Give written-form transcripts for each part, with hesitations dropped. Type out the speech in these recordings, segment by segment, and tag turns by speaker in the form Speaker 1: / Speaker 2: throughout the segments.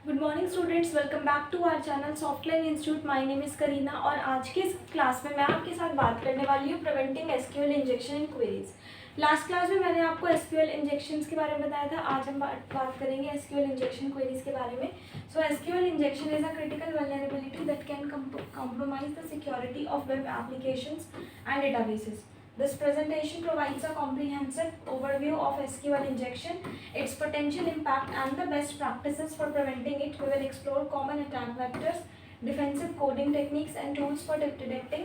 Speaker 1: Good morning students, welcome back to our channel Softline institute. My name is Kareena और आज के इस class में मैं आपके साथ बात करने वाली हूँ प्रिवेंटिंग एसक्यूएल इंजेक्शन इन क्वेरीज। लास्ट क्लास में मैंने आपको एसक्यूएल इंजेक्शंस के बारे में बताया था। आज हम बात करेंगे एसक्यूएल इंजेक्शन क्वेरीज के बारे में। So SQL injection is a critical vulnerability that can compromise the security of web applications and databases. This presentation provides a comprehensive overview of SQL injection, its potential impact, and the best practices for preventing it. We will explore common attack vectors, defensive coding techniques, and tools for detecting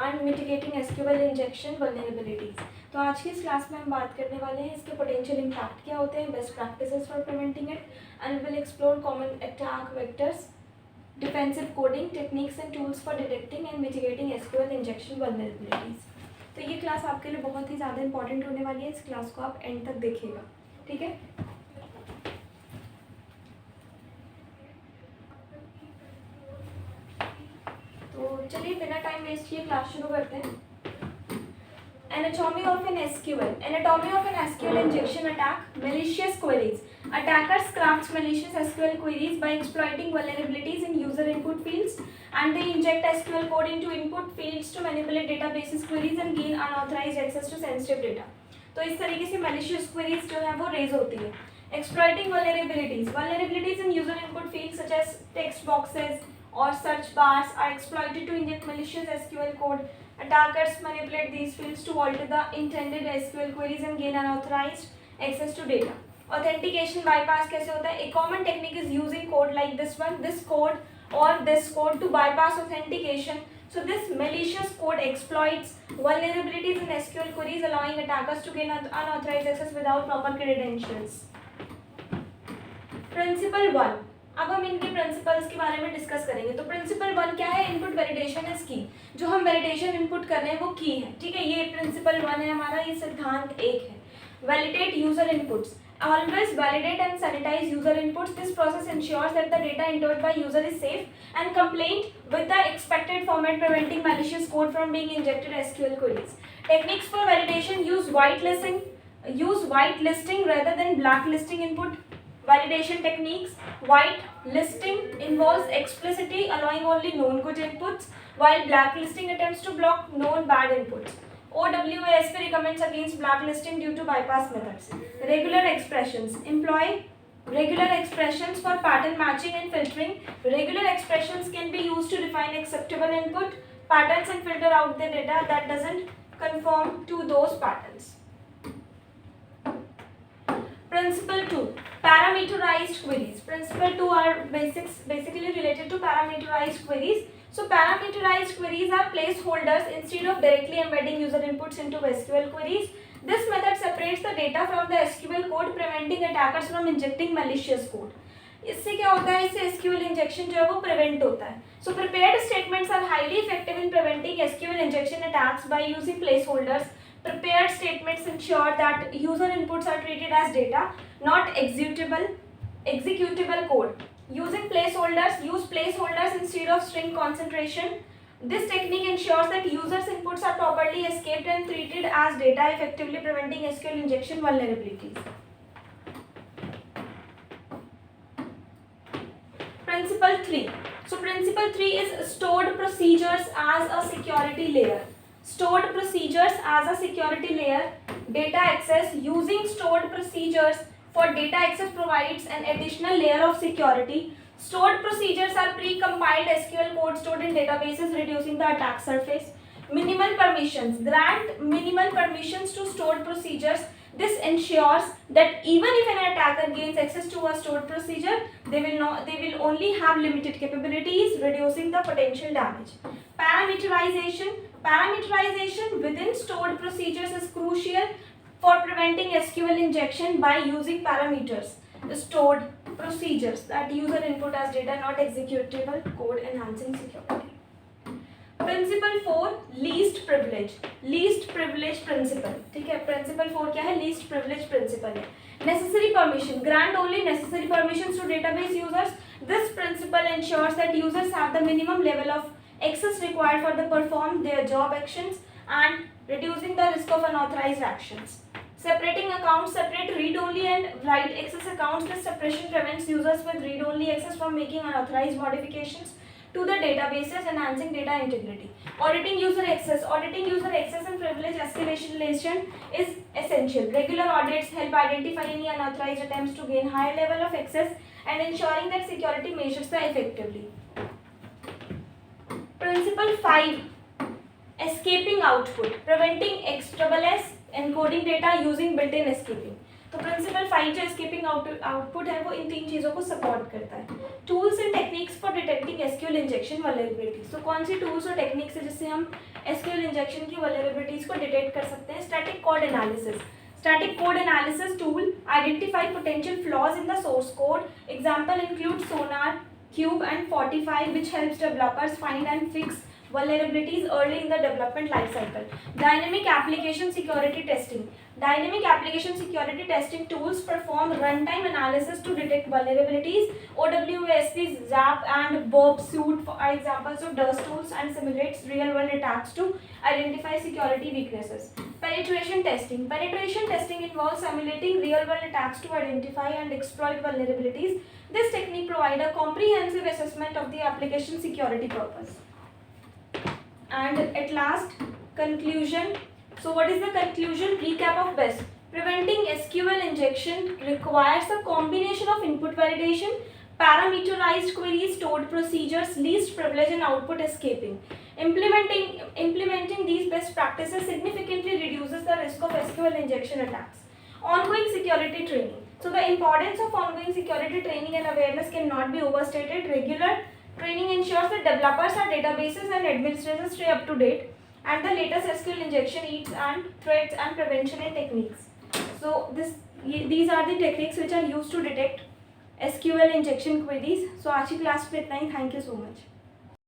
Speaker 1: and mitigating SQL injection vulnerabilities. तो आज की इस class में हम बात करने वाले हैं इसके पोटेंशियल इम्पैक्ट क्या होते हैं, best practices for preventing it, and will explore common attack vectors, defensive coding techniques and tools for detecting and mitigating SQL injection vulnerabilities. तो ये क्लास आपके लिए बहुत ही ज़्यादा इंपॉर्टेंट होने वाली है। इस क्लास को आप एंड तक देखिएगा, ठीक है। तो चलिए बिना टाइम वेस्ट किए क्लास शुरू करते हैं। Anatomy of an SQL. Anatomy of an SQL injection attack. Malicious queries. Attackers crafts malicious SQL queries by exploiting vulnerabilities in user input fields, and they inject SQL code into input fields to manipulate databases queries and gain unauthorized access to sensitive data. तो इस तरीके से malicious queries जो है वो raise होती है। Exploiting vulnerabilities. Vulnerabilities in user input fields such as text boxes or search bars are exploited to inject malicious SQL code. Attackers manipulate these fields to alter the intended SQL queries and gain unauthorized access to data. Authentication bypass कैसे होता है? A common technique is using code like this one, this code or this code to bypass authentication. So this malicious code exploits vulnerabilities in SQL queries, allowing attackers to gain unauthorized access without proper credentials. Principle 1. अब हम इनके principles के बारे में discuss करेंगे। तो principal 1 क्या है? इनपुट वैलिडेशन इज की। जो हम वैलिडेशन इनपुट कर रहे हैं वो की है, ठीक है। ये प्रिंसिपल 1 है हमारा, ये सिद्धांत 1 है। Validate user inputs. Always validate and sanitize user inputs. This process ensures that the data entered by user is safe and compliant with the expected format, preventing malicious code from being injected SQL queries. Techniques for validation: use whitelisting rather than blacklisting input. Validation techniques: white listing involves explicitly allowing only known good inputs, while blacklisting attempts to block known bad inputs. OWASP recommends against blacklisting due to bypass methods. Regular expressions: employ regular expressions for pattern matching and filtering. Regular expressions can be used to define acceptable input patterns and filter out the data that doesn't conform to those patterns. Principle 2. Parameterized queries. Principle 2 are basically related to parameterized queries. So parameterized queries are placeholders instead of directly embedding user inputs into SQL queries. This method separates the data from the SQL code, preventing attackers from injecting malicious code. इससे क्या होता है? इससे SQL injection जो है वो prevent होता है. So prepared statements are highly effective in preventing SQL injection attacks by using placeholders. Prepared statements ensure that user inputs are treated as data, not executable code. Using placeholders, use placeholders instead of string concentration. This technique ensures that users' inputs are properly escaped and treated as data, effectively preventing SQL injection vulnerabilities. Principle 3. So principle 3 is stored procedures as a security layer. Stored procedures as a security layer. Data access. Using stored procedures for data access provides an additional layer of security. Stored procedures are pre-compiled SQL code stored in databases, reducing the attack surface. Minimal permissions. Grant minimal permissions to stored procedures. This ensures that even if an attacker gains access to a stored procedure, they will only have limited capabilities, reducing the potential damage. Parameterization. Parameterization within stored procedures is crucial for preventing SQL injection by using parameters. The stored procedures that user input as data, not executable code, enhancing security. Principle 4. Least privilege. Least privilege principle, ठीक है। Principle 4 क्या है? Least privilege principle है। Necessary permission. Grant only necessary permissions to database users. This principle ensures that users have the minimum level of access required for the perform their job actions and reducing the risk of unauthorized actions. Separating accounts, separate read-only and write-access accounts. This separation prevents users with read-only access from making unauthorized modifications to the databases, enhancing data integrity. Auditing user access. Auditing user access and privilege escalation is essential. Regular audits help identify any unauthorized attempts to gain higher level of access and ensuring that security measures are effectively. Principle 5. Escaping output. Preventing extraneous encoding data using built-in escaping. तो principal 5 जो escaping output है वो इन तीन चीज़ों को support करता है. Tools and techniques for detecting SQL injection vulnerabilities. तो कौन सी टूल्स और टेक्निक्स है जिससे हम एसक्यूएल इंजेक्शन की वल्नरेबिलिटीज को डिटेक्ट कर सकते हैं? Static code analysis. Static code analysis tool identify potential flaws in the source code. Example include Sonar, Cube and Fortify, which helps developers find and fix vulnerabilities early in the development lifecycle. Dynamic application security testing. Dynamic application security testing tools perform runtime analysis to detect vulnerabilities. OWASP, ZAP and Bob Suite are examples of DOS tools and simulates real-world attacks to identify security weaknesses. Penetration testing. Penetration testing involves simulating real-world attacks to identify and exploit vulnerabilities. This technique provides a comprehensive assessment of the application security purpose. And at last, conclusion. So what is the conclusion? Recap of BEST. Preventing SQL injection requires a combination of input validation, parameterized queries, stored procedures, least privilege and output escaping. Implementing these best practices significantly reduces the risk of SQL injection attacks. Ongoing security training. So the importance of ongoing security training and awareness cannot be overstated. Regular training ensures that developers, our databases and administrators stay up to date and the latest SQL injection needs and threats and prevention and techniques. So these are the techniques which are used to detect SQL injection queries. So आज की class में इतना ही. Thank you so much.